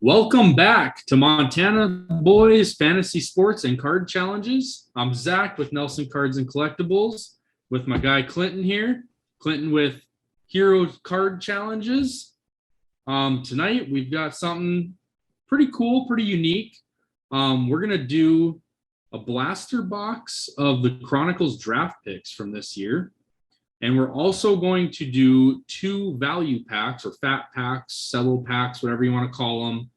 Welcome back to Montana Boys Fantasy Sports and Card Challenges. I'm Zack with Nelson Cards and Collectibles with my guy Clynton here. Clynton with Hero Card Challenges. Tonight we've got something pretty cool, pretty unique. We're going to do a blaster box of the Chronicles draft picks from this year. And we're also going to do two value packs or fat packs, cello packs, whatever you want to call them,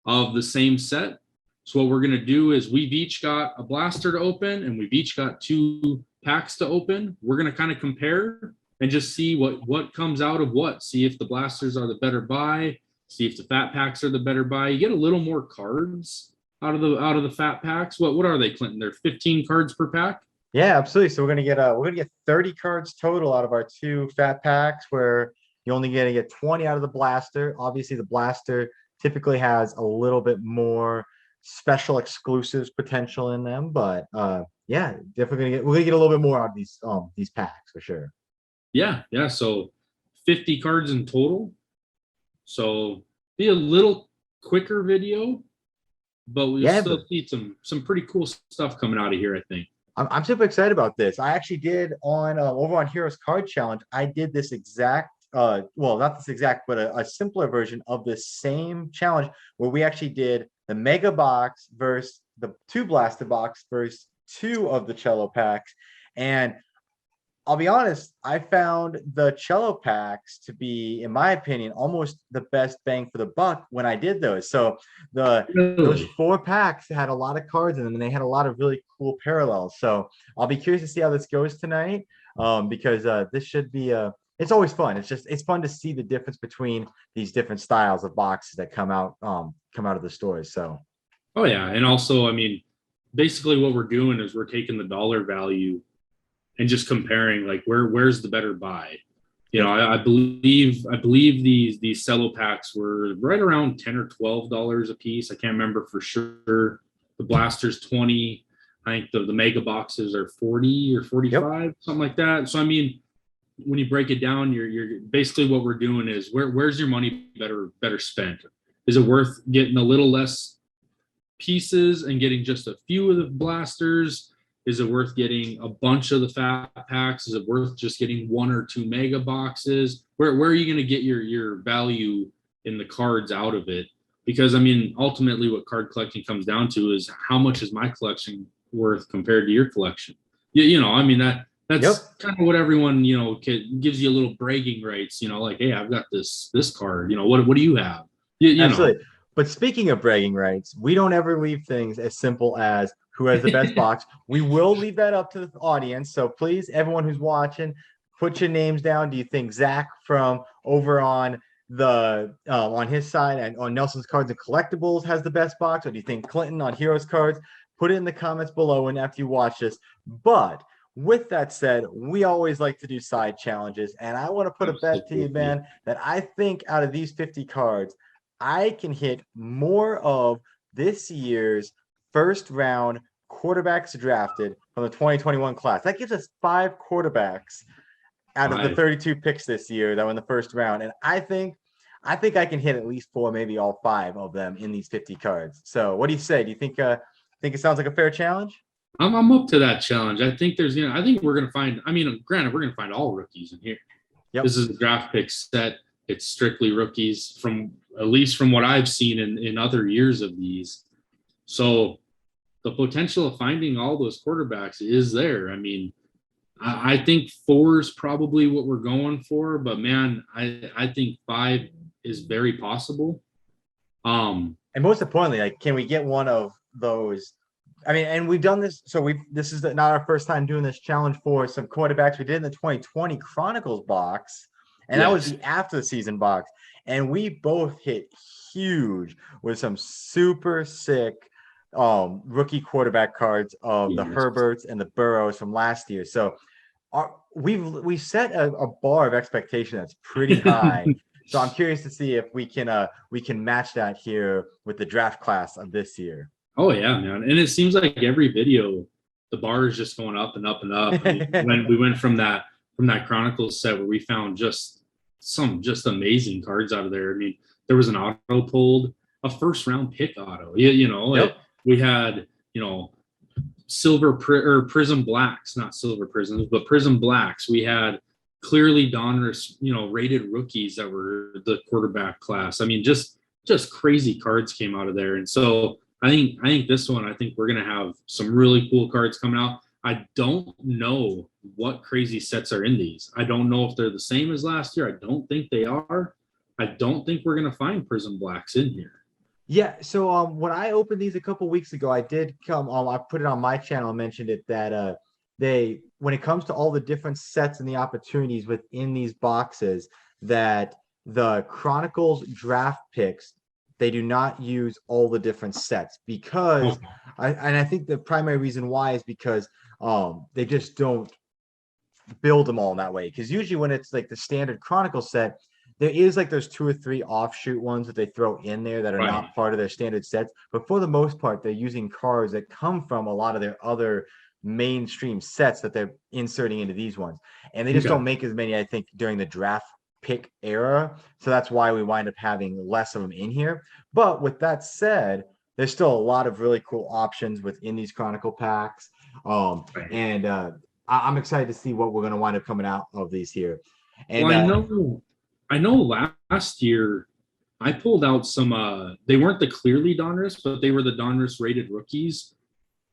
of the same set. So what we're going to do is we've each got a blaster to open and we've each got two packs to open. We're going to kind of compare and just see what comes out of what. See if the blasters are the better buy. See if the fat packs are the better buy. You get a little more cards out of the fat packs. What are they, Clynton? They're 15 cards per pack. Yeah, absolutely. So we're gonna get 30 cards total out of our two fat packs, where you're only gonna get 20 out of the blaster. Obviously, the blaster typically has a little bit more special exclusives potential in them, but yeah, definitely we're gonna get a little bit more out of these packs for sure. Yeah. So 50 cards in total. So be a little quicker video, but we'll still see some pretty cool stuff coming out of here, I think. I'm super excited about this. I actually did over on Heroes Card Challenge. I did this exact, well, not this exact, but a simpler version of the same challenge where we actually did the mega box versus the two blaster box versus two of the cello packs. And I'll be honest, I found the cello packs to be, in my opinion, almost the best bang for the buck when I did those. So those four packs had a lot of cards in them, and they had a lot of really cool parallels. So I'll be curious to see how this goes tonight, because this should be it's always fun. It's fun to see the difference between these different styles of boxes that come out of the stores. So, oh yeah, and also, I mean, basically what we're doing is we're taking the dollar value and just comparing, like, where's the better buy. You know, I believe these cello packs were right around $10 or $12 a piece. I can't remember for sure. The blasters 20. I think the mega boxes are 40 or 45, something like that. So I mean, when you break it down, you're basically, what we're doing is where's your money better spent? Is it worth getting a little less pieces and getting just a few of the blasters? Is it worth getting a bunch of the fat packs? Is it worth just getting one or two mega boxes? Where are you going to get your value in the cards out of it? Because I mean, ultimately what card collecting comes down to is, how much is my collection worth compared to your collection? You know, I mean, that's kind of what everyone, you know, gives you a little bragging rights, you know, like, hey, I've got this card, you know, what do you have? You absolutely know. But speaking of bragging rights, we don't ever leave things as simple as who has the best box. We will leave that up to the audience. So please, everyone who's watching, put your names down. Do you think Zack from over on on his side and on Nelson's Cards and Collectibles has the best box, or do you think Clynton on Heroes Cards? Put it in the comments below and after you watch this. But with that said, we always like to do side challenges, and I want to put a bet to you, man, that I think out of these 50 cards, I can hit more of this year's first round quarterbacks drafted from the 2021 class. That gives us 5 quarterbacks out of the 32 picks this year that were in the first round. And I think I can hit at least 4, maybe all 5 of them in these 50 cards. So what do you say? Do you think it sounds like a fair challenge? I'm up to that challenge. I think I think we're going to find, I mean, granted, we're going to find all rookies in here. Yep. This is a draft pick set. It's strictly rookies, at least from what I've seen in other years of these. So the potential of finding all those quarterbacks is there. I mean, I think 4 is probably what we're going for, but man, I think 5 is very possible. And most importantly, like, can we get one of those? I mean, and we've done this. So this is not our first time doing this challenge for some quarterbacks. We did in the 2020 Chronicles box. And that was the after the season box. And we both hit huge with some super sick rookie quarterback cards of the Herberts and the Burrows from last year. So we've set a bar of expectation that's pretty high. So I'm curious to see if we can match that here with the draft class of this year. Oh yeah, man. And it seems like every video, the bar is just going up and up and up. When we went from that Chronicles set where we found some amazing cards out of there. I mean, there was an auto pulled a first round pick auto. You know, Yep. we had, you know, or prism blacks, not silver prisms, but prism blacks. We had clearly Donruss, you know, rated rookies that were the quarterback class. I mean, just crazy cards came out of there. And so I think this one, I think we're gonna have some really cool cards coming out. I don't know what crazy sets are in these. I don't know if they're the same as last year. I don't think they are. I don't think we're gonna find prism blacks in here. Yeah, so when I opened these a couple weeks ago, I did come I put it on my channel, I mentioned it that they when it comes to all the different sets and the opportunities within these boxes, that the Chronicles draft picks, they do not use all the different sets because Okay. I think the primary reason why is because they just don't build them all in that way. Because usually when it's like the standard Chronicle set, there is like those 2 or 3 offshoot ones that they throw in there that are Right. not part of their standard sets. But for the most part, they're using cards that come from a lot of their other mainstream sets that they're inserting into these ones. And they just Okay. don't make as many, I think, during the draft pick era. So that's why we wind up having less of them in here. But with that said, there's still a lot of really cool options within these Chronicle packs. Right. And I'm excited to see what we're going to wind up coming out of these here. And Well, I know last year I pulled out some they weren't the clearly Donruss, but they were the Donruss rated rookies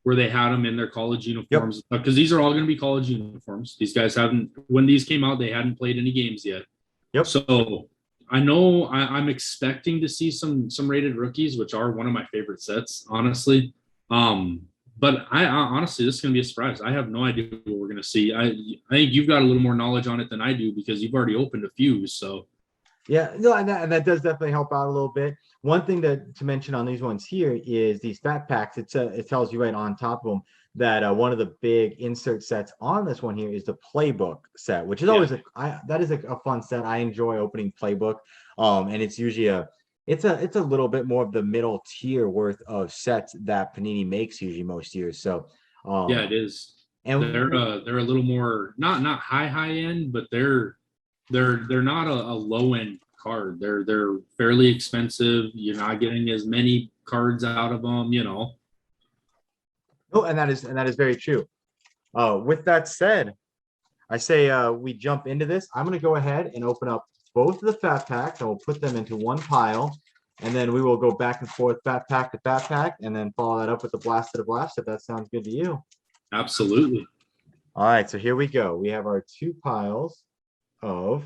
where they had them in their college uniforms. Because these are all going to be college uniforms. These guys haven't, when these came out, they hadn't played any games yet. Yep. So I know I'm expecting to see some rated rookies, which are one of my favorite sets, honestly. But I honestly, this is going to be a surprise. I have no idea what we're going to see. I think you've got a little more knowledge on it than I do because you've already opened a few. So yeah, no, and that does definitely help out a little bit. One thing to mention on these ones here is these fat packs. It tells you right on top of them that one of the big insert sets on this one here is the playbook set, which is always that is a fun set. I enjoy opening playbook, and it's usually it's a little bit more of the middle tier worth of sets that Panini makes usually most years. So yeah, it is. and They're a little more not high end, but they're not a low end card. They're fairly expensive. You're not getting as many cards out of them, you know. oh, and that is very true. With that said, I say we jump into this. I'm going to go ahead and open up both of the fat packs, and we'll put them into one pile, and then we will go back and forth fat pack to fat pack, and then follow that up with the blast to the blast, if that sounds good to you. Absolutely. All right, so here we go. We have our 2 piles of.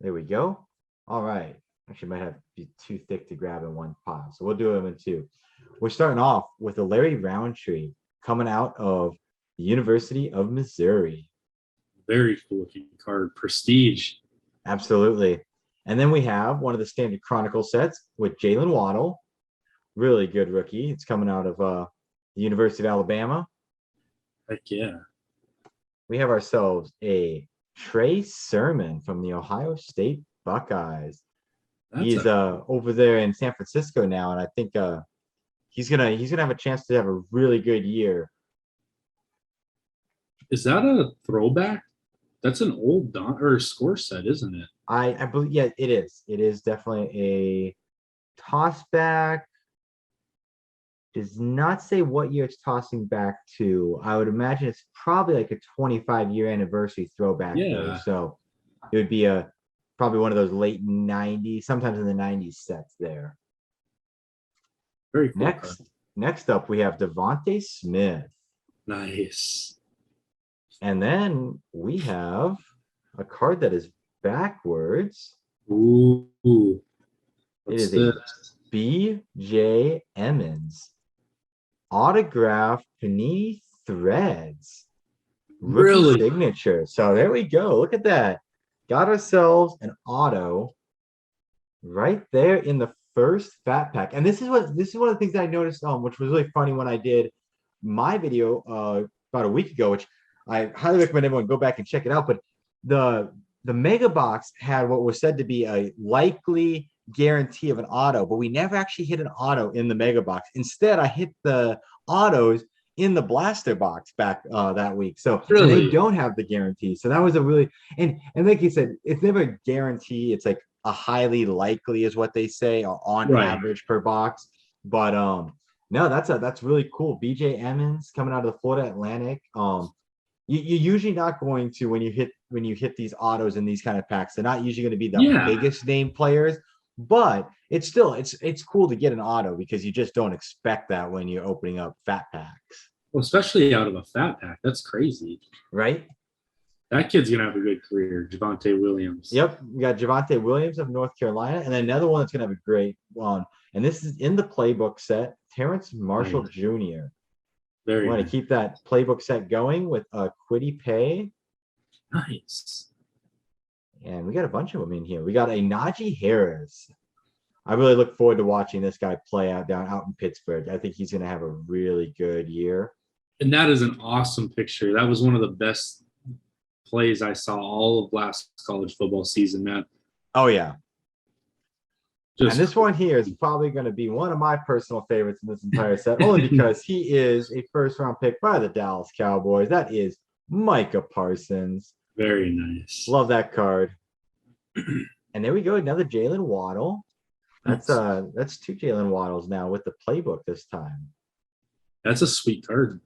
There we go. All right. Actually, might have to be too thick to grab in one pile, so we'll do them in 2. We're starting off with a Larry Roundtree coming out of the University of Missouri. Very cool looking card. Prestige. Absolutely. And then we have one of the standard Chronicle sets with Jalen Waddle. Really good rookie. It's coming out of the University of Alabama. Heck yeah. We have ourselves a Trey Sermon from the Ohio State Buckeyes. He's over there in San Francisco now, and I think he's gonna have a chance to have a really good year. Is that a throwback? That's an old score set, isn't it? I believe, yeah, it is. It is definitely a toss back. Does not say what year it's tossing back to. I would imagine it's probably like a 25-year anniversary throwback. Yeah. Though. So it would be probably one of those late 90s, sometimes in the 90s sets there. Very cool. Next up, we have Devontae Smith. Nice. And then we have a card that is backwards. Ooh. It is a B.J. Emmons autograph Panini Threads rookie signature. So there we go. Look at that. Got ourselves an auto right there in the first fat pack. And this is one of the things I noticed, which was really funny when I did my video about a week ago, which I highly recommend everyone go back and check it out. But the mega box had what was said to be a likely guarantee of an auto, but we never actually hit an auto in the mega box. Instead, I hit the autos in the blaster box back that week. So they don't have the guarantee. So that was a really and like you said, it's never a guarantee. It's like a highly likely is what they say, or on Right. average per box. But no, that's really cool. BJ Emmons coming out of the Florida Atlantic. You're usually not going to, when you hit these autos in these kind of packs, they're not usually going to be the Yeah. biggest name players, but it's still it's cool to get an auto because you just don't expect that when you're opening up fat packs, Well, especially out of a fat pack. That's crazy. right? That kid's gonna have a good career, Javonte Williams. Yep, we got Javonte Williams of North Carolina, and then another one that's going to have a great one, and this is in the playbook set, Terrence Marshall Nice. Jr. Very We want to nice. keep that playbook set going with a Quiddy Pay. Nice. And we got a bunch of them in here. We got a Najee Harris. I really look forward to watching this guy play out in Pittsburgh. I think he's going to have a really good year. And that is an awesome picture. That was one of the best plays I saw all of last college football season, man. Oh, yeah. Just And this one here is probably going to be one of my personal favorites in this entire set, only because he is a first-round pick by the Dallas Cowboys. That is Micah Parsons. very nice. Love that card. And there we go, another Jalen Waddle. That's two Jalen Waddles now with the playbook this time. That's a sweet card.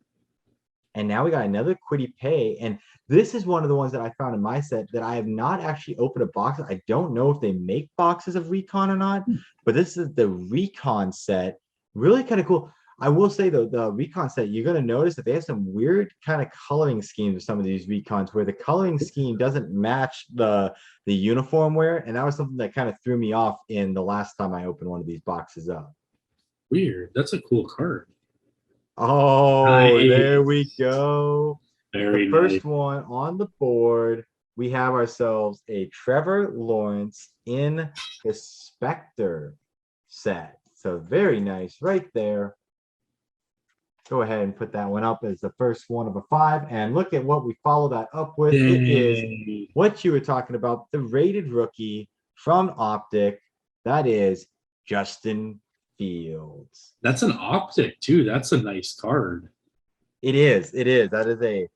And now we got another Quiddy Pay. And this is one of the ones that I found in my set that I have not actually opened a box. I don't know if they make boxes of Recon or not, but this is the Recon set. Really kind of cool. I will say though, the Recon set, you're going to notice that they have some weird kind of coloring schemes with some of these Recons where the coloring scheme doesn't match the uniform wear. And that was something that kind of threw me off in the last time I opened one of these boxes up. Weird. That's a cool card. Oh, Nice. there we go. Very The first nice. one on the board, we have ourselves a Trevor Lawrence in the Spectre set. So very nice right there. Go ahead and put that one up as the first one of a 5. And look at what we follow that up with. Dang. It is what you were talking about, the rated rookie from Optic. That is Justin Fields. That's an optic too. That's a nice card. It is. That is a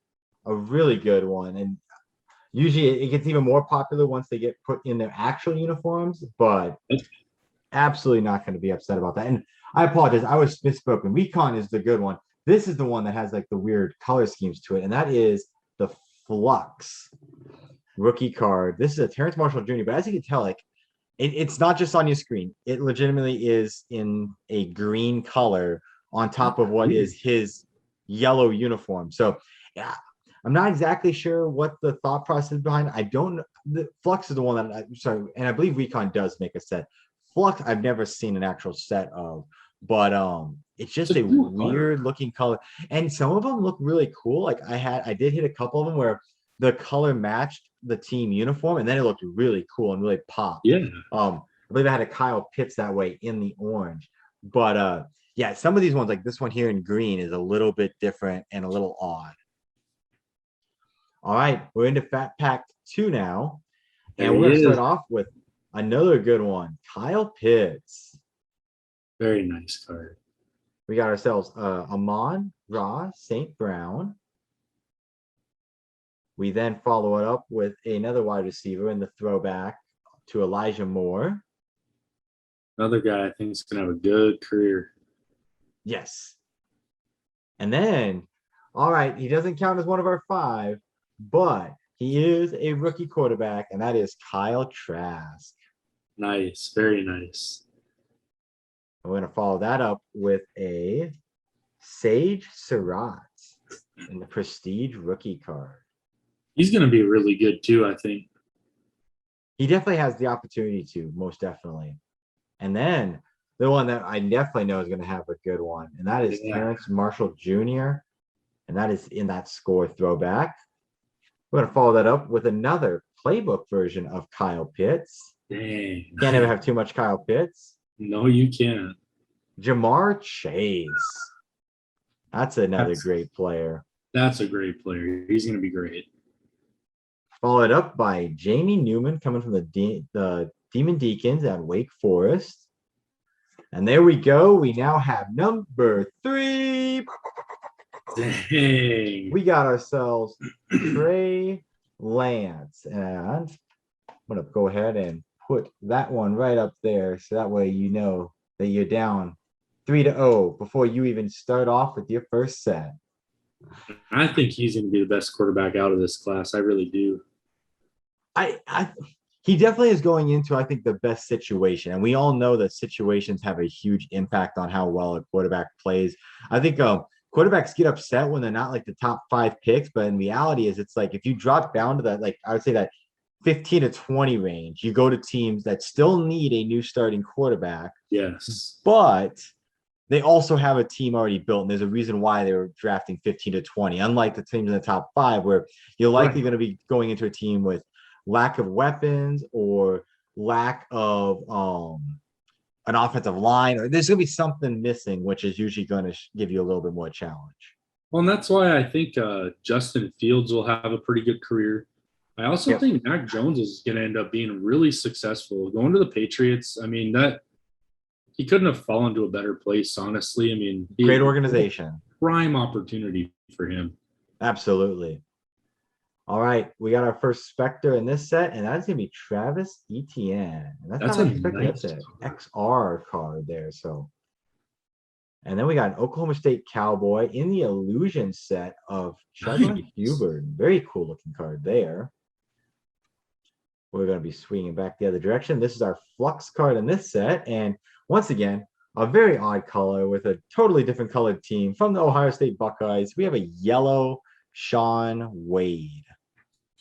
really good one. And usually it gets even more popular once they get put in their actual uniforms, but absolutely not going to be upset about that. And I apologize. I was misspoken. Recon is the good one. This is the one that has like the weird color schemes to it. And that is the Flux rookie card. This is a Terrence Marshall Jr., but as you can tell, like it's not just on your screen. It legitimately is in a green color on top of what is his yellow uniform. So yeah, I'm not exactly sure what the thought process behind it. I don't know. The Flux is the one that I'm sorry, and I believe Recon does make a set. Flux, I've never seen an actual set of, but it's just a weird looking color. And some of them look really cool. Like I did hit a couple of them where the color matched the team uniform, and then it looked really cool and really popped. Yeah. I believe I had a Kyle Pitts that way in the orange. But yeah, some of these ones, like this one here in green, is a little bit different and a little odd. All right, we're into Fat Pack 2 now. And we're going to start off with another good one, Kyle Pitts. Very nice card. We got ourselves Amon-Ra St. Brown. We then follow it up with another wide receiver in the throwback to Elijah Moore. Another guy I think is going to have a good career. Yes. And then, all right, he doesn't count as one of our 5, but he is a rookie quarterback, and that is Kyle Trask. Nice. Very nice. We're going to follow that up with a Sage Surratt in the Prestige rookie card. He's going to be really good too, I think. He definitely has the opportunity to, most definitely. And then the one that I definitely know is going to have a good one, and that is Terrence Marshall Jr., and that is in that score throwback. We're going to follow that up with another playbook version of Kyle Pitts. Dang. Can't ever have too much Kyle Pitts. No, you can't. Jamar Chase. That's another great player. That's a great player. He's going to be great. Followed up by Jamie Newman coming from the Demon Deacons at Wake Forest. And there we go. We now have number 3. Dang. We got ourselves Trey Lance. And I'm going to go ahead and put that one right up there. So that way you know that you're down 3-0 before you even start off with your first set. I think he's going to be the best quarterback out of this class. I really do. He definitely is going into, I think, the best situation. And we all know that situations have a huge impact on how well a quarterback plays. I think quarterbacks get upset when they're not like the top 5 picks, but in reality is it's like if you drop down to that, like I would say that 15 to 20 range, you go to teams that still need a new starting quarterback. Yes. But they also have a team already built, and there's a reason why they were drafting 15 to 20, unlike the teams in the top 5, where you're likely going to be going into a team with lack of weapons or lack of an offensive line, or there's going to be something missing, which is usually going to give you a little bit more challenge. Well, and that's why I think Justin Fields will have a pretty good career. I also think Mac Jones is going to end up being really successful. Going to the Patriots, I mean, that he couldn't have fallen to a better place, honestly. I mean, great organization. Prime opportunity for him. Absolutely. All right, we got our first Spectre in this set, and that's going to be Travis Etienne. And that's not expecting. Nice, that's an XR card there. So, and then we got an Oklahoma State Cowboy in the Illusion set of Chuba Hubbard. Very cool looking card there. We're going to be swinging back the other direction. This is our Flux card in this set, and once again, a very odd color with a totally different colored team from the Ohio State Buckeyes. We have a yellow Sean Wade.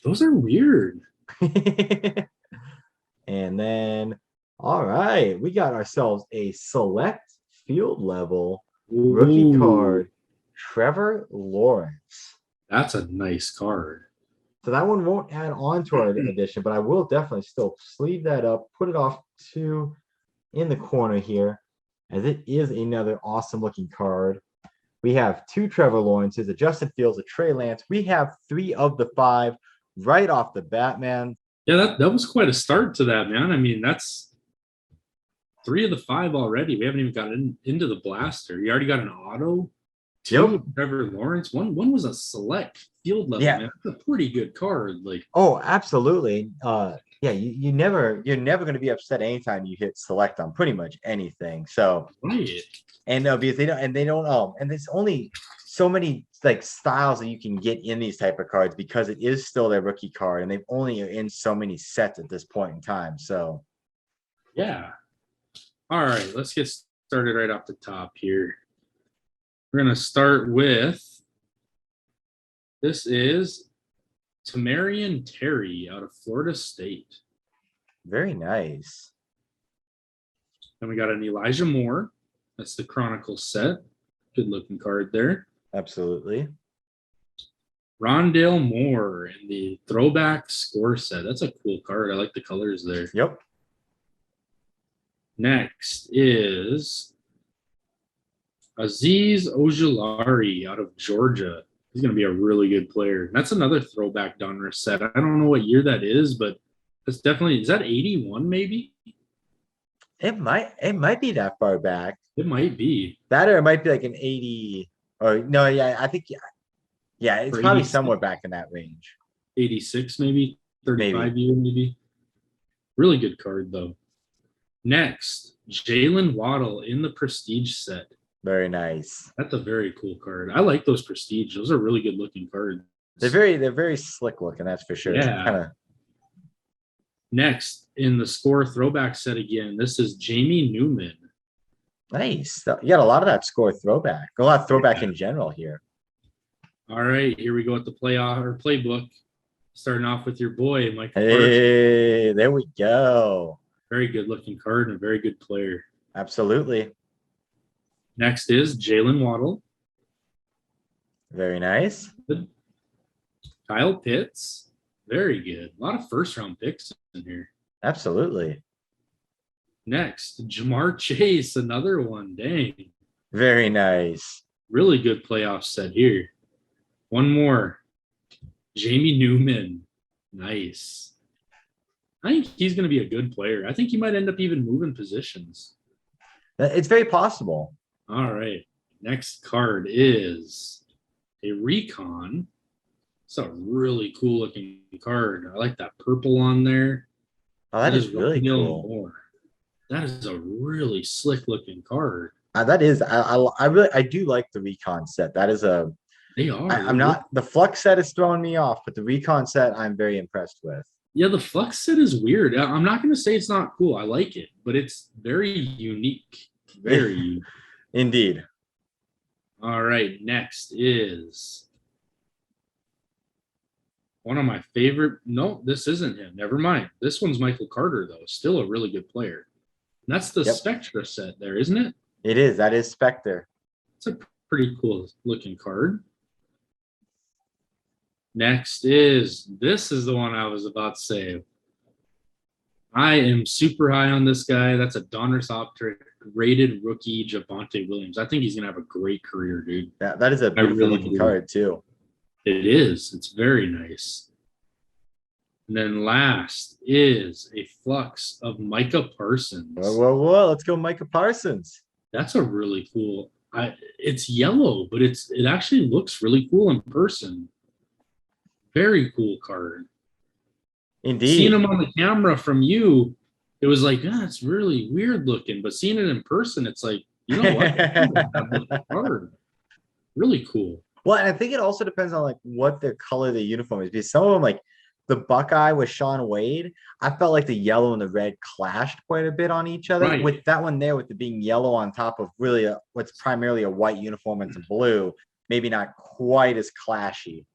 Those are weird. And then, all right, we got ourselves a select field level rookie card, Trevor Lawrence. That's a nice card. So that one won't add on to our edition, but I will definitely still sleeve that up, put it off to in the corner here, as it is another awesome looking card. We have 2 Trevor Lawrences, a Justin Fields, a Trey Lance. We have 3 of the 5 right off the bat, man. Yeah, that was quite a start to that, man. I mean, that's 3 of the 5 already. We haven't even gotten into the blaster. You already got an auto. 2 Trevor Lawrence. One was a select field level, man. That's a pretty good card. Like, oh, absolutely. Yeah, you're never going to be upset anytime you hit select on pretty much anything. So, and because they don't, and there's only so many like styles that you can get in these type of cards because it is still their rookie card, and they've only in so many sets at this point in time. So, yeah. All right, let's get started right off the top here. We're going to start with, this is Tamarian Terry out of Florida State. Very nice. Then we got an Elijah Moore. That's the Chronicles set. Good looking card there. Absolutely. Rondale Moore in the throwback score set. That's a cool card. I like the colors there. Yep. Next is Azeez Ojulari out of Georgia. He's going to be a really good player. That's another throwback Donruss set. I don't know what year that is, but that's definitely, is that 81 maybe? It might be that far back. It might be. That, or it might be like an 80 or no, yeah, I think yeah, it's probably 86. Somewhere back in that range. 86 maybe, 35 year maybe. Really good card though. Next, Jalen Waddle in the Prestige set. Very nice. That's a very cool card. I like those Prestige. Those are really good looking cards. They're very slick looking, that's for sure. Yeah. Next, in the score throwback set again, this is Jamie Newman. Nice. You got a lot of that score throwback. A lot of throwback in general here. All right, here we go at the playbook. Starting off with your boy, Mike. Hey, there we go. Very good looking card and a very good player. Absolutely. Next is Jalen Waddle. Very nice. Good. Kyle Pitts. Very good. A lot of first round picks in here. Absolutely. Next, Jamar Chase, another one. Dang. Very nice. Really good playoff set here. One more. Jamie Newman. Nice. I think he's going to be a good player. I think he might end up even moving positions. It's very possible. All right. Next card is a Recon. It's a really cool looking card. I like that purple on there. Oh, that is really Dylan cool. Moore. That is a really slick looking card. That is, I really, I do like the recon set. That is a, They are. I'm not, the flux set is throwing me off, but the recon set I'm very impressed with. Yeah, the Flux set is weird. I'm not going to say it's not cool. I like it, but it's very unique. Very unique. Indeed. All right, next is one of my favorite. No, this isn't him. Never mind. This one's Michael Carter, though. Still a really good player. And that's the Yep. Spectra set there, isn't it? It is. That is Spectre. It's a pretty cool looking card. Next is, this is the one I was about to say. I am super high on this guy. That's a Donruss Optic rated rookie, Javonte Williams. I think he's going to have a great career, dude. That is a beautiful really looking do. card, too. It is. It's very nice. And then last is a Flux of Micah Parsons. Whoa. Let's go Micah Parsons. That's a really cool. It's yellow, but it actually looks really cool in person. Very cool card. Indeed. Seeing him on the camera from you, it was like, it's really weird looking. But seeing it in person, it's like, you know what? Card. Really cool. Well, and I think it also depends on like what the color of the uniform is. Because some of them, like the Buckeye with Sean Wade, I felt like the yellow and the red clashed quite a bit on each other. Right. With that one there, with it being yellow on top of really what's primarily a white uniform and some blue, maybe not quite as clashy.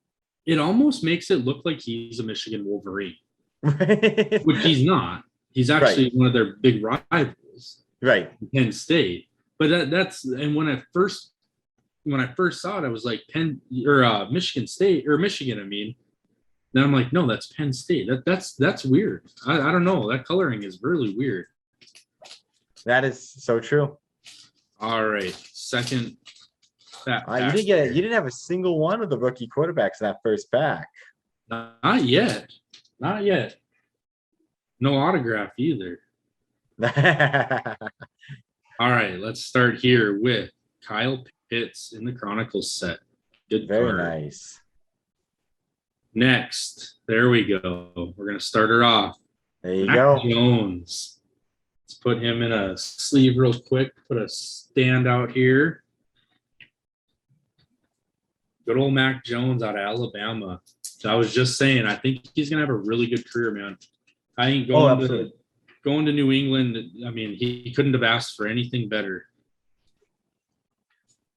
It almost makes it look like he's a Michigan Wolverine, which he's not. He's actually one of their big rivals, right? Penn State. But that's and when I first saw it, I was like Michigan State or Michigan. I mean, then I'm like, no, that's Penn State. That's weird. I don't know. That coloring is really weird. That is so true. All right, second. You didn't have a single one of the rookie quarterbacks in that first pack. Not yet. Not yet. No autograph either. All right, let's start here with Kyle Pitts in the Chronicles set. Good Very card. nice. Next, there we go. We're going to start her off. There you Mac go. Jones. Let's put him in a sleeve real quick. Put a stand out here. Good old Mac Jones out of Alabama. So I was just saying, I think he's going to have a really good career, man. I ain't going to New England. I mean, he couldn't have asked for anything better.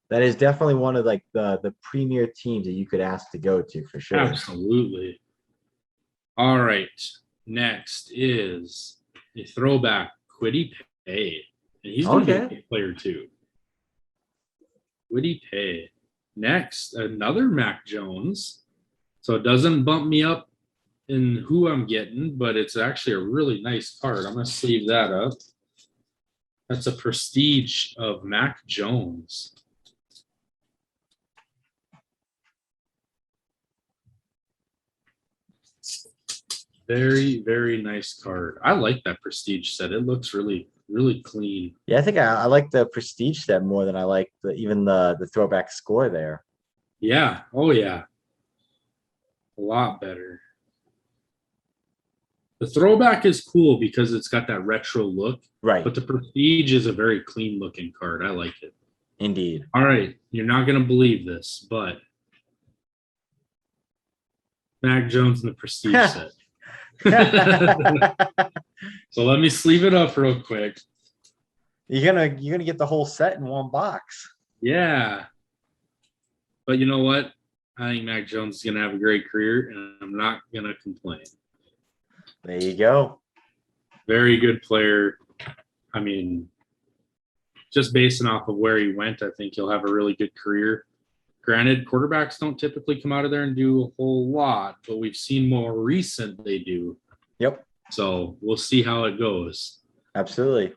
That is definitely one of like the premier teams that you could ask to go to for sure. Absolutely. All right. Next is a throwback, Kwity Paye. And he's going to be a player too. Kwity Paye. Next, another Mac Jones. So it doesn't bump me up in who I'm getting, but it's actually a really nice card. I'm going to sleeve that up. That's a prestige of Mac Jones. Very, very nice card. I like that prestige set. It looks really, really clean. Yeah, I think I like the prestige set more than I like even the throwback score there. Yeah. Oh, yeah. A lot better. The throwback is cool because it's got that retro look. Right. But the prestige is a very clean looking card. I like it. Indeed. All right. You're not going to believe this, but Mac Jones in the prestige set. So let me sleeve it up real quick. You're gonna get the whole set in one box. Yeah. But you know what? I think Mac Jones is gonna have a great career, and I'm not gonna complain. There you go. Very good player. I mean, just basing off of where he went, I think he'll have a really good career. Granted, quarterbacks don't typically come out of there and do a whole lot, but we've seen more recent they do. Yep. So we'll see how it goes. Absolutely.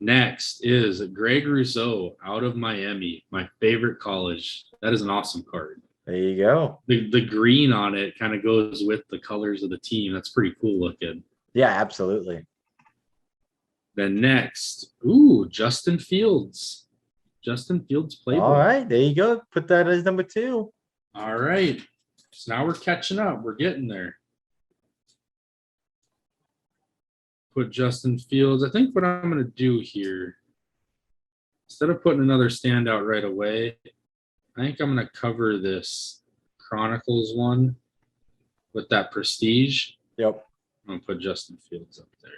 Next is Greg Rousseau out of Miami, my favorite college. That is an awesome card. There you go. The green on it kind of goes with the colors of the team. That's pretty cool looking. Yeah, absolutely. Then next, Justin Fields. Justin Fields playbook. All right, there you go. Put that as number 2. All right. So now we're catching up. We're getting there. put Justin Fields. I think what I'm going to do here, instead of putting another standout right away, I think I'm going to cover this Chronicles one with that prestige. Yep. I'm going to put Justin Fields up there.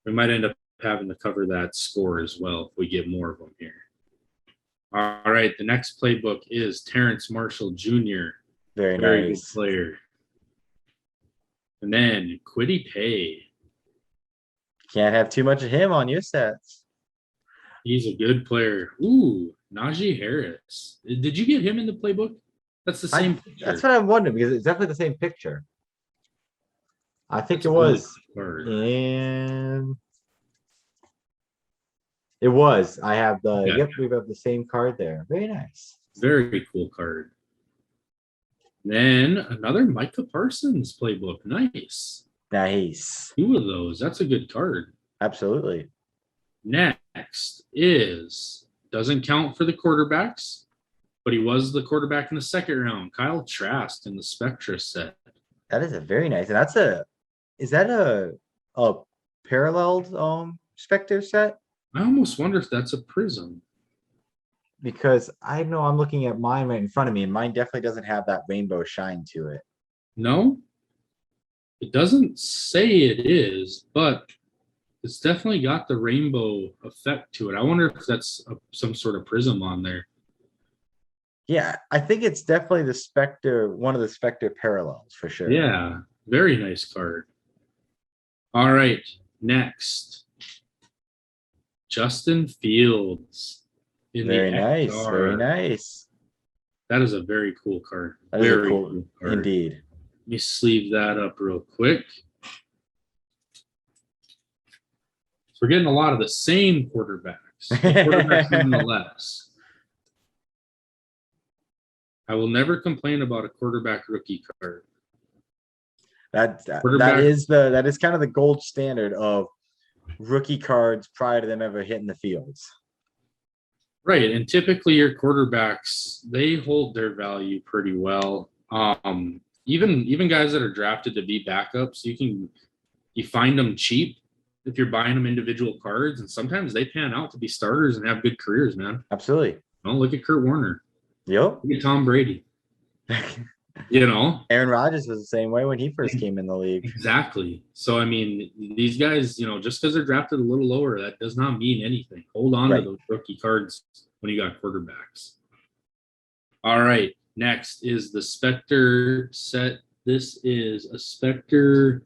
We might end up having to cover that score as well if we get more of them here. All right, the next playbook is Terrence Marshall Jr. Very Very nice. good player. And then Kwity Paye. Can't have too much of him on your sets. He's a good player. Ooh, Najee Harris. Did you get him in the playbook? That's the same picture. That's what I'm wondering because it's definitely the same picture. I think That's it a really was. good card. And it was. I have the Okay. yep, we have the same card there. Very nice. Very cool card. Then another Micah Parsons playbook. Nice. Nice. 2 of those. That's a good card. Absolutely. Next is doesn't count for the quarterbacks, but he was the quarterback in the second round. Kyle Trask in the Spectra set. That is a very nice. And that's is that a paralleled Spectre set? I almost wonder if that's a prism. Because I know I'm looking at mine right in front of me, and mine definitely doesn't have that rainbow shine to it. No, it doesn't say it is, but it's definitely got the rainbow effect to it. I wonder if that's some sort of prism on there. Yeah, I think it's definitely the Spectre, one of the Spectre parallels for sure. Yeah, very nice card. All right, next, Justin Fields. Very nice. Very nice. That is a very cool card. That is very a cool card. indeed. Let me sleeve that up real quick. So we're getting a lot of the same quarterbacks. Quarterbacks nonetheless. I will never complain about a quarterback rookie card. That is kind of the gold standard of rookie cards prior to them ever hitting the fields. Right, and typically your quarterbacks, they hold their value pretty well. Even guys that are drafted to be backups, you find them cheap if you're buying them individual cards, and sometimes they pan out to be starters and have good careers, man. Absolutely. Look at Kurt Warner. Yep. Look at Tom Brady. Aaron Rodgers was the same way when he first came in the league. Exactly. So I mean, these guys, just because they're drafted a little lower, that does not mean anything. Hold on to those rookie cards when you got quarterbacks. All right. Next is the Spectre set. This is a Spectre.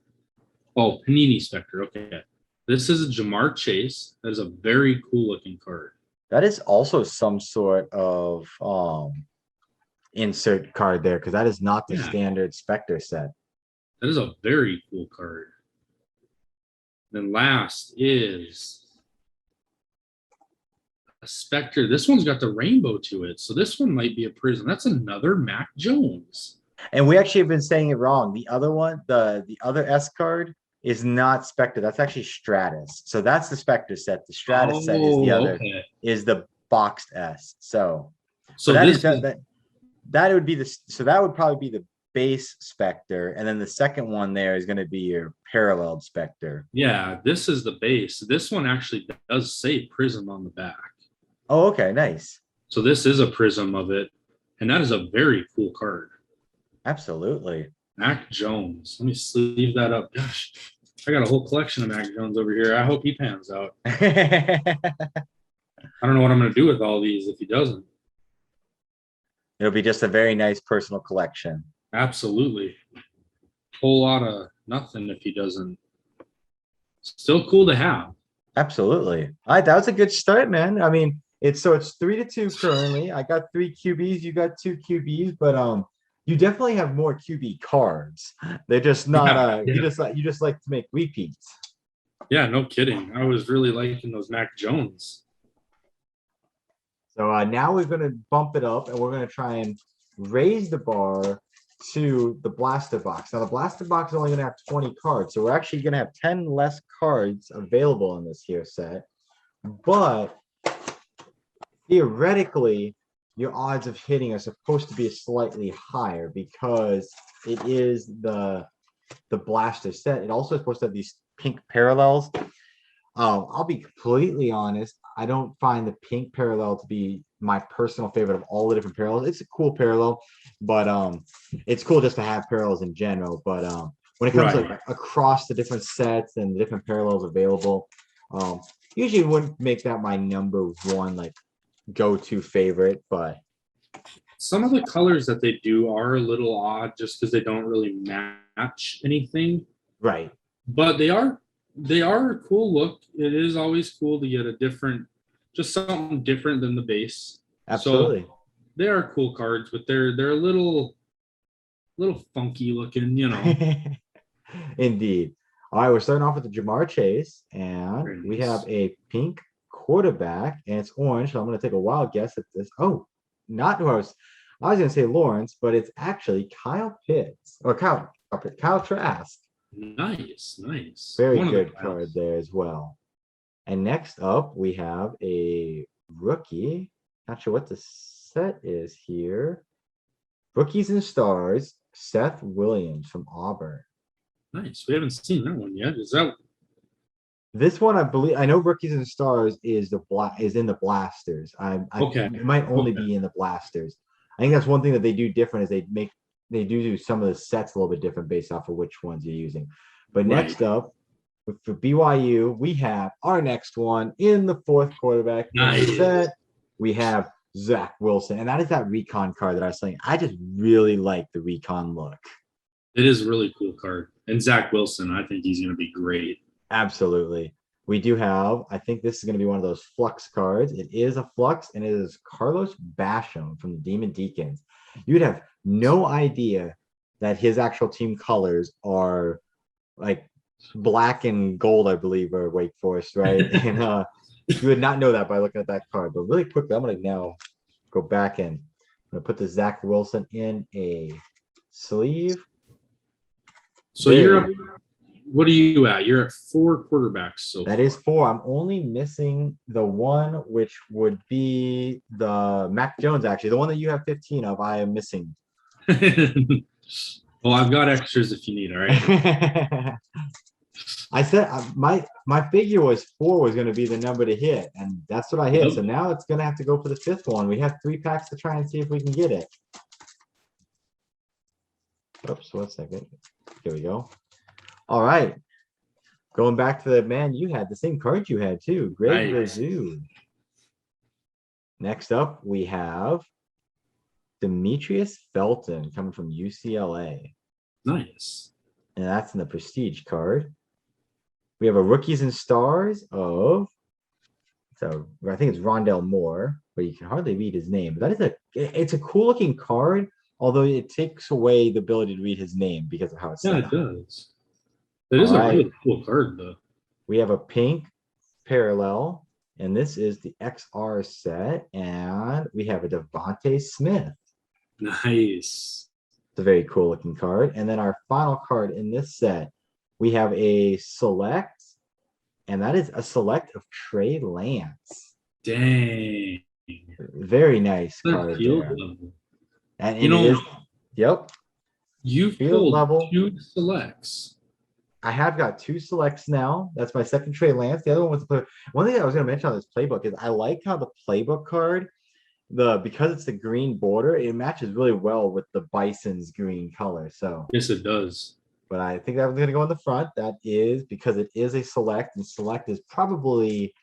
Oh, Panini Spectre. Okay. This is a Jamar Chase. That is a very cool looking card. That is also some sort of insert card there because that is not the standard Spectre set. That is a very cool card. Then last is a Spectre. This one's got the rainbow to it. So this one might be a prism. That's another Mac Jones. And we actually have been saying it wrong. The other one, the other S card is not Spectre. That's actually Stratus. So that's the Spectre set. The Stratus set is the other, is the boxed S. So that would be that would probably be the base Spectre. And then the second one there is going to be your paralleled Spectre. Yeah, this is the base. This one actually does say prism on the back. Oh, okay, nice. So this is a prism of it. And that is a very cool card. Absolutely. Mac Jones. Let me sleeve that up. Gosh, I got a whole collection of Mac Jones over here. I hope he pans out. I don't know what I'm going to do with all these if he doesn't. It'll be just a very nice personal collection. Absolutely. Whole lot of nothing if he doesn't. Still cool to have. Absolutely. All right, that was a good start, man. I mean, it's 3-2 currently. I got 3 QBs, you got 2 QBs, but you definitely have more QB cards. They're just not you just like to make repeats. Yeah, no kidding. I was really liking those Mac Jones. So now we're going to bump it up and we're going to try and raise the bar to the blaster box. Now the blaster box is only going to have 20 cards. So we're actually going to have 10 less cards available in this here set. But theoretically, your odds of hitting are supposed to be slightly higher because it is the blaster set. It also is supposed to have these pink parallels. I'll be completely honest. I don't find the pink parallel to be my personal favorite of all the different parallels. It's a cool parallel, but it's cool just to have parallels in general. But when it comes Right. like across the different sets and the different parallels available, usually wouldn't make that my number one like go-to favorite. But Some of the colors that they do are a little odd just because they don't really match anything, right, but they are a cool look. It is always cool to get a different, just something different than the base. absolutely. So they are cool cards, but they're a little funky looking, you know. Indeed. All right, we're starting off with the Jamar Chase, and Very we nice. have a pink quarterback, and it's orange. So I'm going to take a wild guess at this. Oh, not who I was going to say Lawrence, but it's actually Kyle Pitts or Kyle Trask. Nice, nice. Very One of the good card there as well. And next up, we have a rookie. Not sure what the set is here. Rookies and Stars, Seth Williams from Auburn. Nice. We haven't seen that one yet. Is that This one, I believe, I know Rookies and Stars is in the Blasters. okay? It might only be in the Blasters. I think that's one thing that they do different is they do some of the sets a little bit different based off of which ones you're using. But Right. next up, for BYU, we have our next one in the fourth quarterback Nice. set. We have Zach Wilson, and that is that recon card that I was saying. I just really like the recon look. It is a really cool card. And Zach Wilson, I think he's going to be great. Absolutely. We do have, I think this is going to be one of those flux cards. It is a flux, and it is Carlos Basham from the Demon Deacons. You'd have no idea that his actual team colors are like black and gold, I believe, or Wake Forest, right? And you would not know that by looking at that card. But really quickly, I'm going to now go back and I'm going to put the Zach Wilson in a sleeve. So what are you at? You're at 4 quarterbacks. So that is 4. I'm only missing the one, which would be the Mac Jones, actually. The one that you have 15 of, I am missing. Well, I've got extras if you need, all right? I said my figure was 4 was going to be the number to hit, and that's what I hit. Yep. So now it's going to have to go for the 5th one. We have 3 packs to try and see if we can get it. Oops, 1 second. Here we go. All right. Going back to the man you had, the same card you had too. Greg Nice. Razoo. Next up, we have Demetrius Felton coming from UCLA. Nice. And that's in the Prestige card. We have a Rookies and Stars of, so I think it's Rondell Moore, but you can hardly read his name. But it's a cool looking card, although it takes away the ability to read his name because of how it's Yeah, set it up. does. It is a really cool card, though. We have a pink parallel, and this is the XR set, and we have a Devontae Smith. Nice. It's a very cool looking card. And then our final card in this set, we have a select, and that is a select of Trey Lance. Dang. Very nice card Field there. level. And You know, yep. You've Field pulled level. 2 selects. I have got 2 selects now. That's my second Trey Lance. The other one was the player. One thing I was going to mention on this playbook is I like how the playbook card, because it's the green border, it matches really well with the Bison's green color. So Yes, it does. but I think that was going to go in the front. That is because it is a select, and select is probably,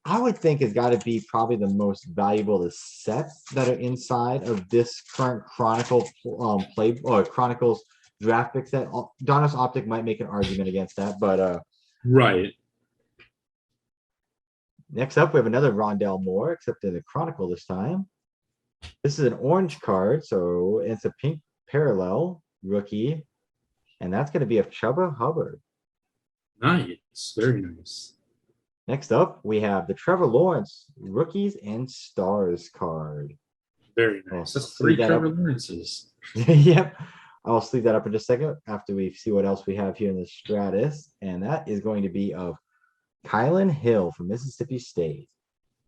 I would think, has got to be probably the most valuable of the sets that are inside of this current Chronicle Chronicles draft pick set. Donis Optic might make an argument against that, but Right. next up we have another Rondell Moore, except in the Chronicle this time. This is an orange card, so it's a pink parallel rookie, and that's going to be a Chuba Hubbard. Nice. Very nice. Next up, we have the Trevor Lawrence Rookies and Stars card. Very nice. I'll That's 3 sleeve that Trevor up. Lawrences. Yep. I'll sleeve that up in just a second after we see what else we have here in the Stratus. And that is going to be of Kylan Hill from Mississippi State.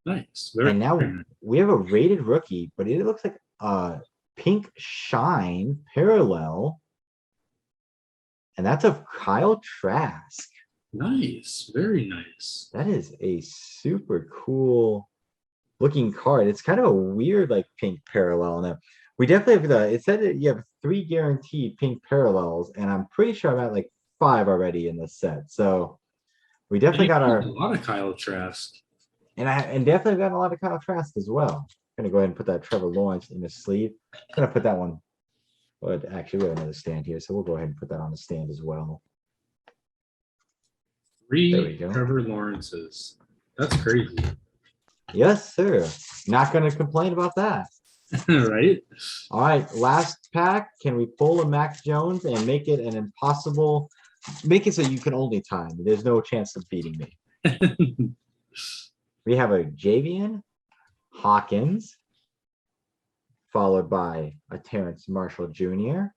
Nice. Very, and now very nice. we have a rated rookie, but it looks like a pink shine parallel. And that's of Kyle Trask. Nice. Very nice. That is a super cool looking card. It's kind of a weird like pink parallel now. We definitely have it said that you have 3 guaranteed pink parallels, and I'm pretty sure I'm at like 5 already in this set. So we definitely got A our lot of Kyle Trask. and definitely got a lot of Kyle Trask as well. I'm gonna go ahead and put that Trevor Lawrence in the sleeve. I'm gonna put that one. But actually, we have another stand here, so we'll go ahead and put that on the stand as well. There we 3 go. Trevor Lawrences. That's crazy. Yes, sir. Not gonna complain about that. Right? All right, last pack. Can we pull a Mac Jones and make it an impossible? Make it so you can only time. There's no chance of beating me. We have a Javian, Hawkins, followed by a Terrence Marshall Jr.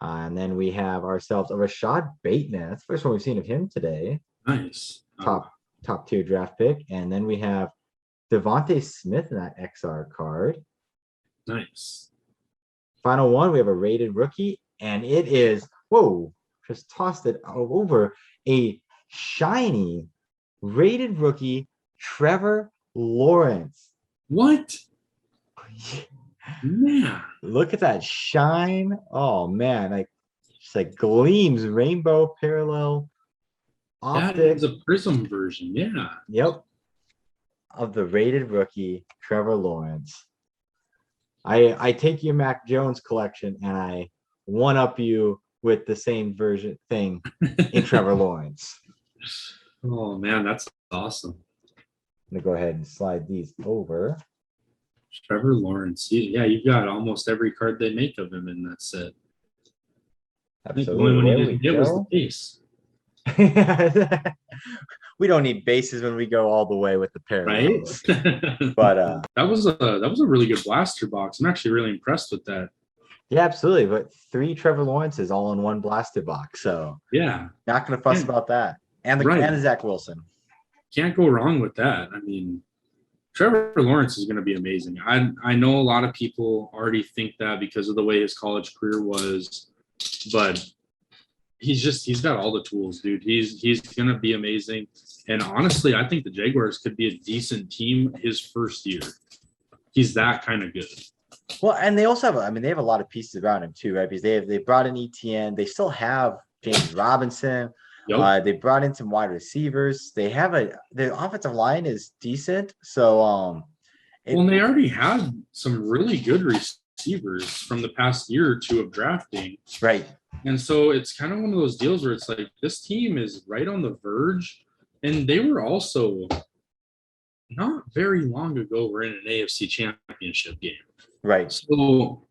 And then we have ourselves a Rashad Bateman. That's the first one we've seen of him today. Nice. Top tier draft pick. And then we have Devontae Smith in that XR card. Nice. Final one, we have a rated rookie, and it is, whoa, just tossed it over, a shiny rated rookie, Trevor Lawrence. What? Man. Look at that shine. Oh man, like just like gleams, rainbow parallel That optic. is a prism version. Yeah. Yep. Of the rated rookie, Trevor Lawrence. I take your Mac Jones collection and I one up you with the same version thing in Trevor Lawrence. Oh man, that's awesome. I'm gonna go ahead and slide these over. Trevor Lawrence. Yeah, you've got almost every card they make of him in that set. I think the only one you didn't get was the base. We don't need bases when we go all the way with the parallels. Right? But that was a really good blaster box. I'm actually really impressed with that. yeah, absolutely. But 3 Trevor Lawrences all in one blaster box. So yeah, not gonna fuss about that. And the Zach Wilson. Can't go wrong with that. I mean, Trevor Lawrence is going to be amazing. I know a lot of people already think that because of the way his college career was, but he's got all the tools, dude. He's going to be amazing. And honestly, I think the Jaguars could be a decent team his first year. He's that kind of good. Well, and they also have, they have a lot of pieces around him too, right? Because they brought in ETN. They still have James Robinson. Yep. They brought in some wide receivers. They have the offensive line is decent. So, well, they already had some really good receivers from the past year or two of drafting. Right. And so it's kind of one of those deals where it's like this team is right on the verge. And they were also not very long ago, we're in an AFC championship game. Right. So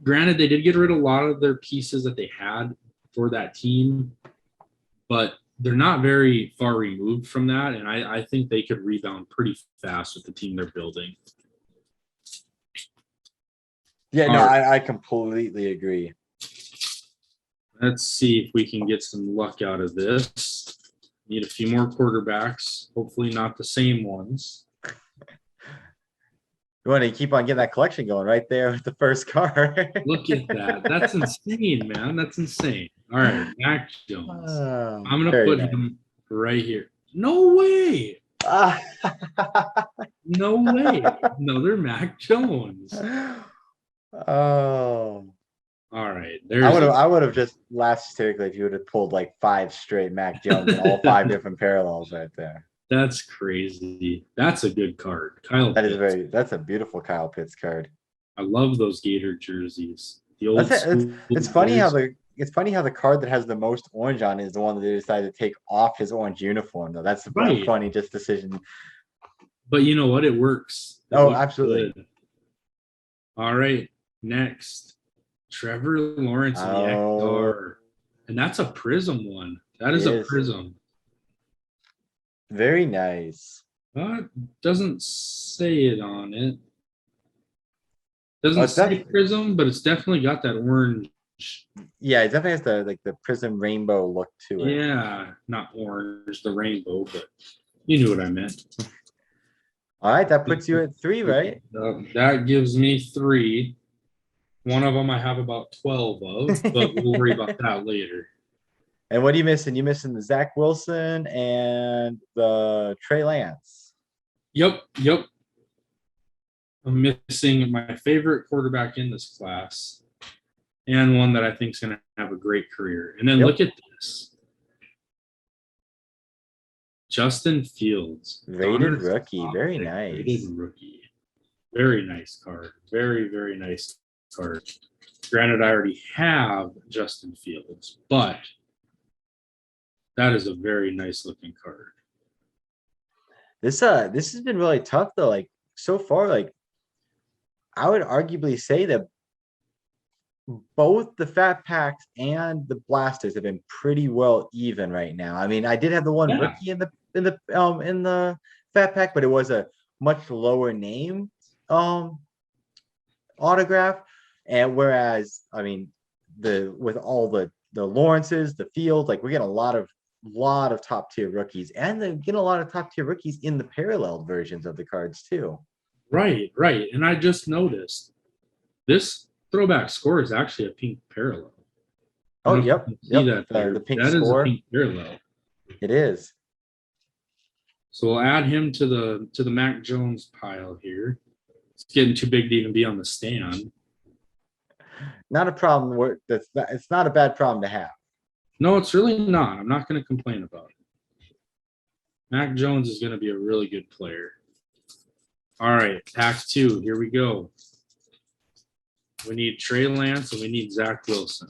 granted, they did get rid of a lot of their pieces that they had for that team, but they're not very far removed from that. And I think they could rebound pretty fast with the team they're building. Yeah, no, I completely agree. Let's see if we can get some luck out of this. Need a few more quarterbacks, hopefully not the same ones. You want to keep on getting that collection going right there with the first card. Look at that. That's insane, man. That's insane. All right, Mac Jones. I'm going to put him right here. No way. No way. Another Mac Jones. Oh. All right. I would have just laughed hysterically if you would have pulled like 5 straight Mac Jones and all 5 different parallels right there. That's crazy. That's a good card. Kyle Pitts. That's a beautiful Kyle Pitts card. I love those Gator jerseys. The old it's funny how the card that has the most orange on it is the one that they decided to take off his orange uniform, though. That's a funny decision. But you know what? It works. Absolutely. Good. All right. Next. Trevor Lawrence in the XR. And that's a prism one. That is a prism. Very nice. Doesn't say it on it. Doesn't say prism, but it's definitely got that orange. Yeah, it definitely has the prism rainbow look to it. Yeah, not orange, the rainbow, but you knew what I meant. All right, that puts you at 3, right? That gives me 3. One of them I have about 12 of, but we'll worry about that later. And what are you missing? You missing the Zach Wilson and the Trey Lance. Yep. I'm missing my favorite quarterback in this class and one that I think is going to have a great career. And then look at this. Justin Fields. Rated rookie. Very nice. Rated rookie. Very nice card. Very, very nice card. Granted, I already have Justin Fields, but that is a very nice looking card. This has been really tough though. Like so far, like I would arguably say that both the fat packs and the blasters have been pretty well even right now. I mean, I did have the one rookie in the fat pack, but it was a much lower name autograph. And whereas, I mean, with all the Lawrences, the Field, like we're getting a lot of top tier rookies, and they're getting a lot of top tier rookies in the parallel versions of the cards too. Right. And I just noticed this throwback score is actually a pink parallel. Oh, yep. The pink that score. Is a pink parallel. It is. So we'll add him to the Mac Jones pile here. It's getting too big to even be on the stand. Not a problem. It's not a bad problem to have. No, it's really not. I'm not going to complain about it. Mac Jones is going to be a really good player. All right, pack 2. Here we go. We need Trey Lance and we need Zach Wilson.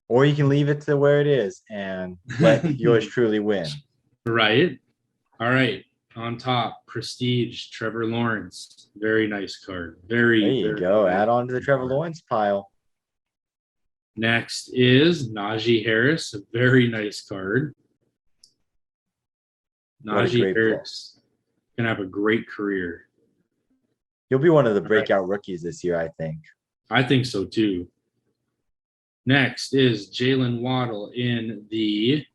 Or you can leave it to where it is and let yours truly win. Right. All right. On top, Prestige, Trevor Lawrence. Very nice card. There you go. Add on to the Trevor Lawrence pile. Next is Najee Harris. A very nice card. Najee Harris going to have a great career. He'll be one of the breakout rookies this year, I think. I think so, too. Next is Jalen Waddle in the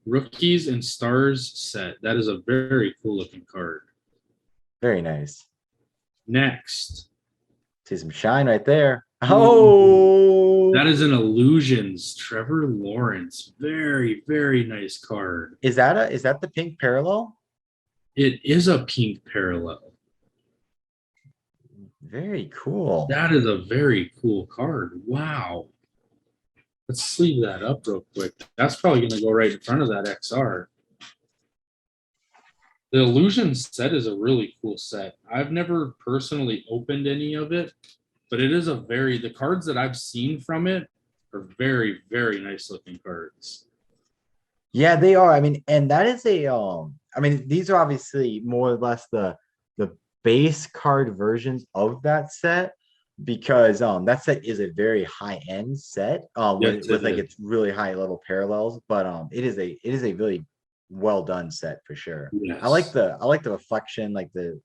Rookies and Stars set. That is a very cool-looking card. Very nice. Next. See some shine right there. Oh! That is an Illusions. Trevor Lawrence. Very, very nice card. Is that the pink parallel? It is a pink parallel. Very cool. That is a very cool card. Wow. Let's sleeve that up real quick. That's probably going to go right in front of that XR. The Illusions set is a really cool set. I've never personally opened any of it, but it is the cards that I've seen from it are very, very nice looking cards. Yeah, they are. I mean, and that is these are obviously more or less the base card versions of that set, because that set is a very high end set with its really high level parallels, but it is a really well done set for sure. Yes. I like the reflection, like the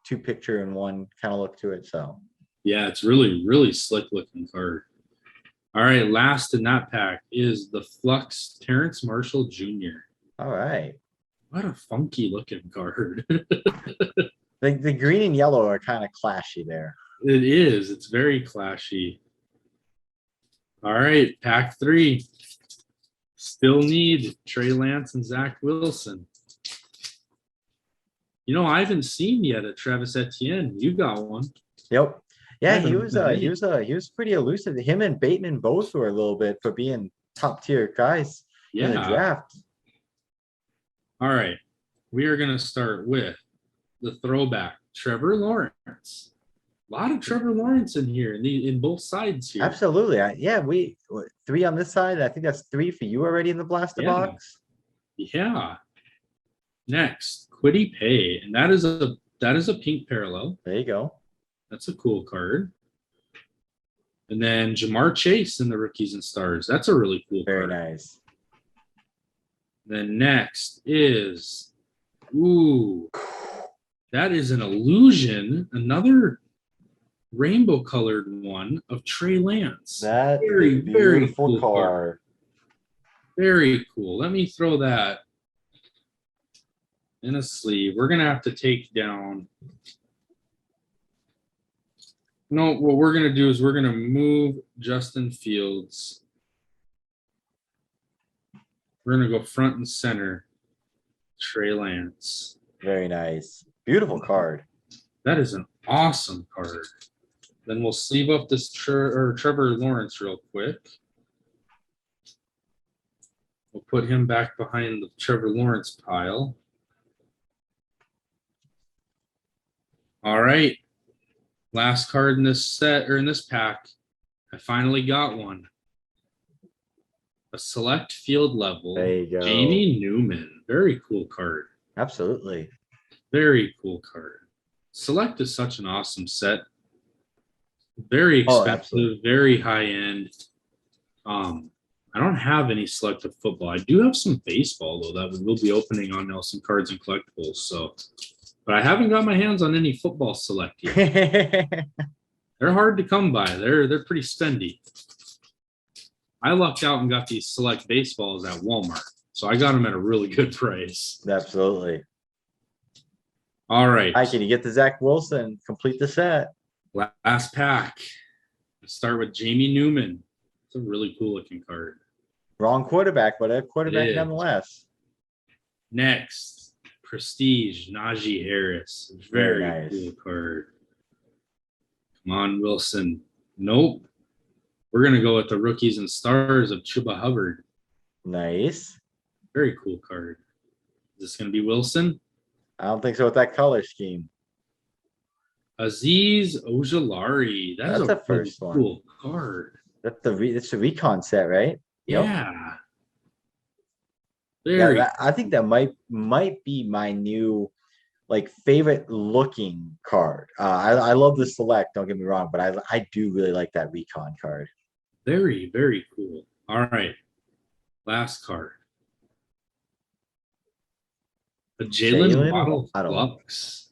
2 picture in one kind of look to it. So yeah, it's really, really slick looking card. All right, last in that pack is the Flux Terrence Marshall Jr. All right. What a funky looking card. The green and yellow are kind of clashy there. It is. It's very clashy. All right, pack 3. Still need Trey Lance and Zach Wilson. You know, I haven't seen yet a Travis Etienne. You got one. Yep. Yeah, he was pretty elusive. Him and Bateman both were a little bit for being top tier guys in the draft. All right. We are going to start with the throwback, Trevor Lawrence. A lot of Trevor Lawrence in here, in both sides here. Absolutely. We 3 on this side. I think that's 3 for you already in the blaster box. Yeah. Next, Kwity Paye, and that is a pink parallel. There you go. That's a cool card. And then Jamar Chase in the Rookies and Stars. That's a really cool card. Very nice. Then next is, that is an Illusion, another rainbow colored one of Trey Lance. That very, very cool card. Very cool. Let me throw that in a sleeve. We're gonna have to take down. No, what we're gonna do is we're gonna move Justin Fields We're going to go front and center. Trey Lance. Very nice. Beautiful card. That is an awesome card. Then we'll sleeve up this Trevor Lawrence real quick. We'll put him back behind the Trevor Lawrence pile. All right. Last card in this set, or in this pack. I finally got one. A select field level. There you go. Jamie Newman. Very cool card. Absolutely. Very cool card. Select is such an awesome set. Very expensive, very high end. I don't have any selective football. I do have some baseball though that we will be opening on Nelson Cards and Collectibles. So, but I haven't got my hands on any football select yet. They're hard to come by. They're pretty spendy. I lucked out and got these select baseballs at Walmart, so I got them at a really good price. Absolutely. All right. Hi, can you get the Zach Wilson? Complete the set. Last pack. Let's start with Jamie Newman. It's a really cool looking card. Wrong quarterback, but a quarterback nonetheless. Next, Prestige, Najee Harris. Very nice. Cool card. Come on, Wilson. Nope. We're going to go with the rookies and stars of Chuba Hubbard. Nice. Very cool card. Is this going to be Wilson? I don't think so with that color scheme. Aziz Ojulari. That's a first really cool card. That's the recon set, right? Yeah. Yep. I think that might be my new favorite looking card. I love the select, don't get me wrong, but I do really like that recon card. Very, very cool. All right. Last card. A Jalen Waddle Flux.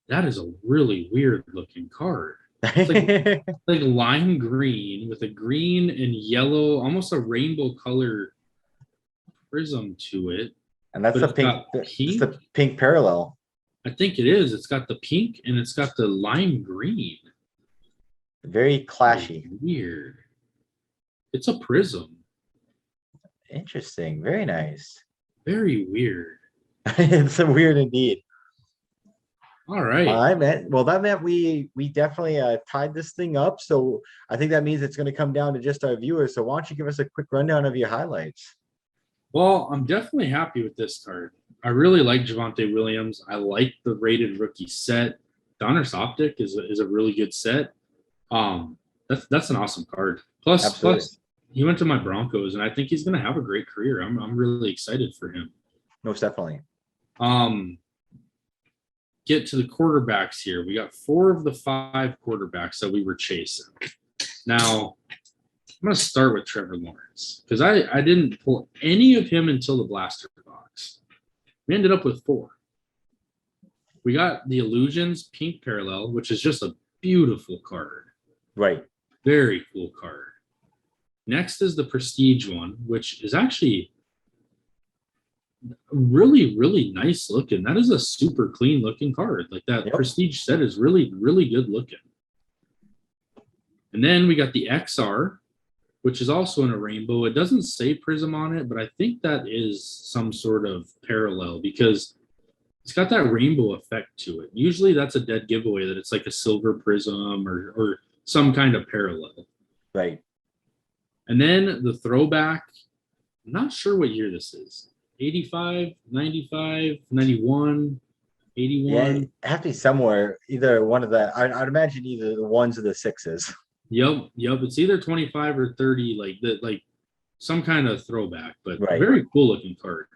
That is a really weird looking card. It's like lime green with a green and yellow, almost a rainbow color prism to it. And that's the pink. It's the pink parallel. I think it is. It's got the pink and it's got the lime green. Very clashy. Weird. It's a prism. Interesting. Very nice. Very weird. It's a weird indeed. All right. All right, man. Well, that meant we definitely tied this thing up. So I think that means it's going to come down to just our viewers. So why don't you give us a quick rundown of your highlights? Well, I'm definitely happy with this card. I really like Javonte Williams. I like the rated rookie set. Donruss Optic is a really good set. That's an awesome card. Plus, he went to my Broncos, and I think he's going to have a great career. I'm really excited for him. Most definitely. Get to the quarterbacks here. We got 4 of the 5 quarterbacks that we were chasing. Now, I'm going to start with Trevor Lawrence because I didn't pull any of him until the blaster box. We ended up with 4. We got the Illusions Pink Parallel, which is just a beautiful card. Right. Very cool card. Next is the Prestige one, which is actually really, really nice looking. That is a super clean looking card. Like that Prestige set is really, really good looking. And then we got the XR, which is also in a rainbow. It doesn't say prism on it, but I think that is some sort of parallel because it's got that rainbow effect to it. Usually that's a dead giveaway that it's like a silver prism or some kind of parallel. Right. And then the throwback, I'm not sure what year this is. 85, 95, 91, 81. Yeah, it have to be somewhere, either one of the, I'd imagine either the 1s or the 6s. Yep. It's either 25 or 30, like some kind of throwback, but very cool looking card.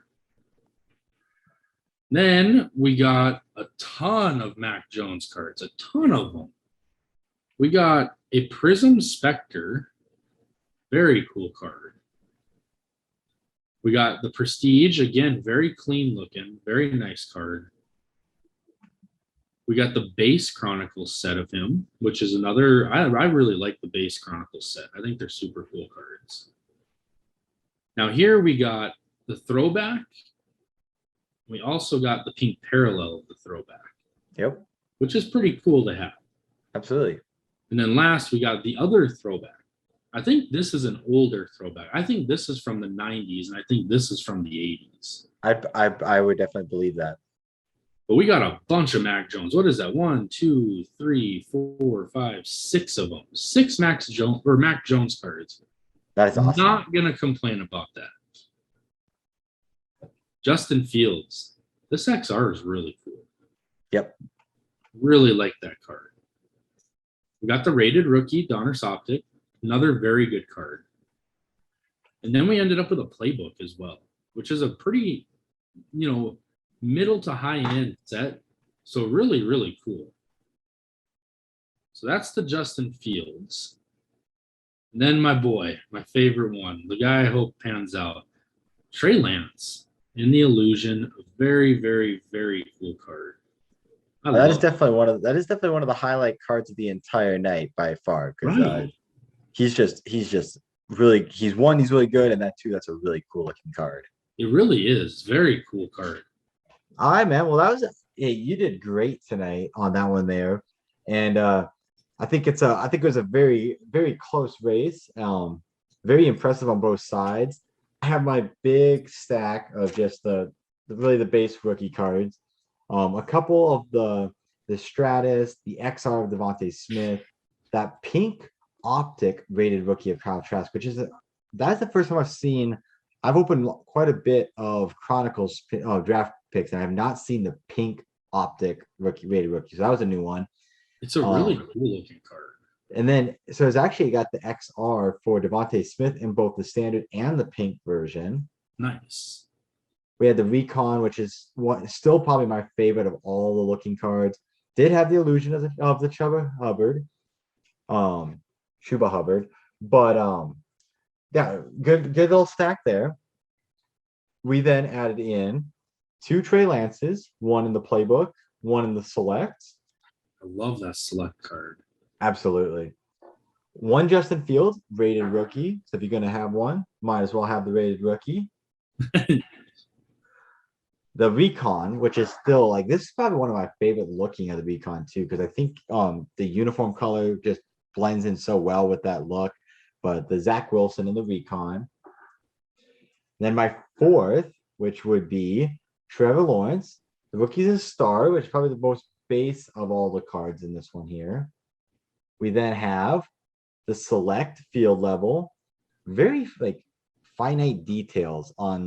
Then we got a ton of Mac Jones cards, a ton of them. We got a Prism Spectre, very cool card. We got the Prestige, again, very clean looking, very nice card. We got the base Chronicles set of him, which is another, I really like the base Chronicles set. I think they're super cool cards. Now here we got the throwback. We also got the pink parallel of the throwback. Yep. Which is pretty cool to have. Absolutely. And then last, we got the other throwback. I think this is an older throwback. I think this is from the 90s, and I think this is from the 80s. I would definitely believe that. But we got a bunch of Mac Jones. What is that? 1, 2, 3, 4, 5, 6 of them. 6 Mac Jones cards. That is awesome. Not gonna complain about that. Justin Fields. This XR is really cool. Yep. Really like that card. We got the rated rookie, Donruss Optic. Another very good card. And then we ended up with a playbook as well, which is a pretty, middle to high end set. So really, really cool. So that's the Justin Fields. And then my boy, my favorite one, the guy I hope pans out, Trey Lance in the Illusion. A very, very, very cool card. That is definitely one of the highlight cards of the entire night by far. Because Right. he's really good, and that's a really cool looking card. It really is. Very cool card. All right, man. Well, you did great tonight on that one there. And I think it was a very, very close race. Very impressive on both sides. I have my big stack of just the base rookie cards. A couple of the Stratus, the XR of Devontae Smith, that pink optic rated rookie of Kyle Trask, that's the first time I've seen. I've opened quite a bit of Chronicles draft picks, and I have not seen the pink optic rated rookie. So that was a new one. It's a really cool looking card. And then, so it's actually got the XR for Devontae Smith in both the standard and the pink version. Nice. We had the Recon, which is still probably my favorite of all the looking cards. Did have the illusion of the Chuba Hubbard, but yeah, good little stack there. We then added in 2 Trey Lances, one in the playbook, one in the select. I love that select card. Absolutely. 1 Justin Fields rated rookie. So if you're going to have one, might as well have the rated rookie. The Recon, which is still this is probably one of my favorite looking of the Recon too, because I think the uniform color just blends in so well with that look. But the Zach Wilson and the Recon. Then my 4th, which would be Trevor Lawrence. The rookie's a star, which is probably the most base of all the cards in this one here. We then have the select field level, very finite details on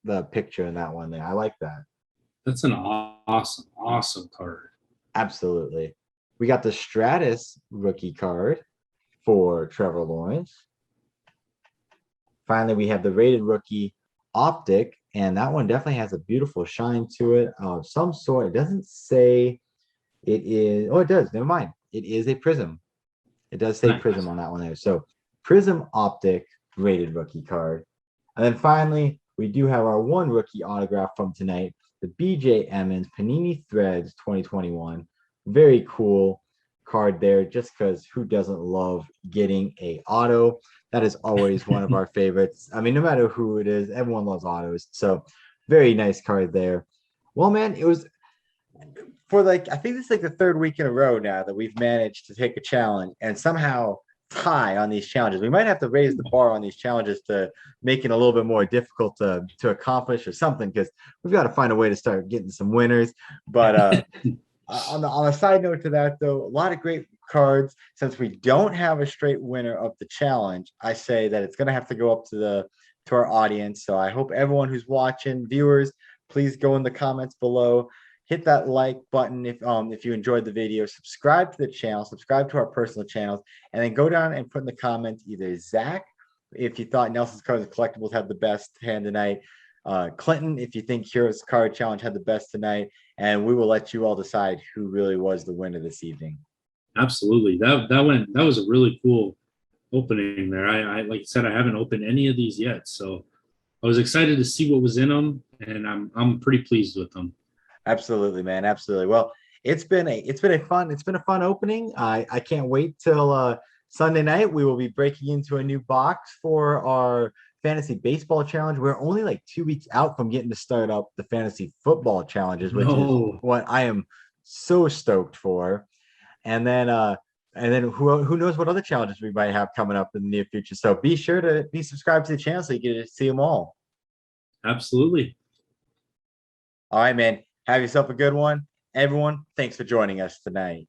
the picture in that one there. I like that. That's an awesome card. Absolutely. We got the Stratus rookie card for Trevor Lawrence. Finally, we have the rated rookie optic, and that one definitely has a beautiful shine to it of some sort. It doesn't say it is. Oh, it does. Never mind. It is a prism. It does say Nice. prism on that one there. So prism optic rated rookie card. And then finally, we do have our 1 rookie autograph from tonight, the BJ Emmons Panini Threads 2021. Very cool card there, just because who doesn't love getting a auto? That is always one of our favorites. I mean, no matter who it is, everyone loves autos. So very nice card there. Well, man, it was for I think this is the 3rd week in a row now that we've managed to take a challenge and somehow tie on these challenges. We might have to raise the bar on these challenges to make it a little bit more difficult to accomplish or something, because we've got to find a way to start getting some winners. But on a side note to that, though, a lot of great cards. Since we don't have a straight winner of the challenge, I say that it's going to have to go up to our audience. So I hope everyone who's watching, viewers, please go in the comments below. Hit that like button if you enjoyed the video. Subscribe to the channel. Subscribe to our personal channels. And then go down and put in the comments either Zach, if you thought Nelson's Cards and Collectibles had the best hand tonight. Clynton, if you think Heroes Card Challenge had the best tonight. And we will let you all decide who really was the winner this evening. Absolutely. That was a really cool opening there. I like I said, I haven't opened any of these yet. So I was excited to see what was in them, and I'm pretty pleased with them. Absolutely, man. Absolutely. Well, it's been a fun opening. I can't wait till Sunday night. We will be breaking into a new box for our fantasy baseball challenge. We're only 2 weeks out from getting to start up the fantasy football challenges, which is what I am so stoked for. And then And then who knows what other challenges we might have coming up in the near future. So be sure to be subscribed to the channel so you get to see them all. Absolutely. All right, man. Have yourself a good one. Everyone, thanks for joining us tonight.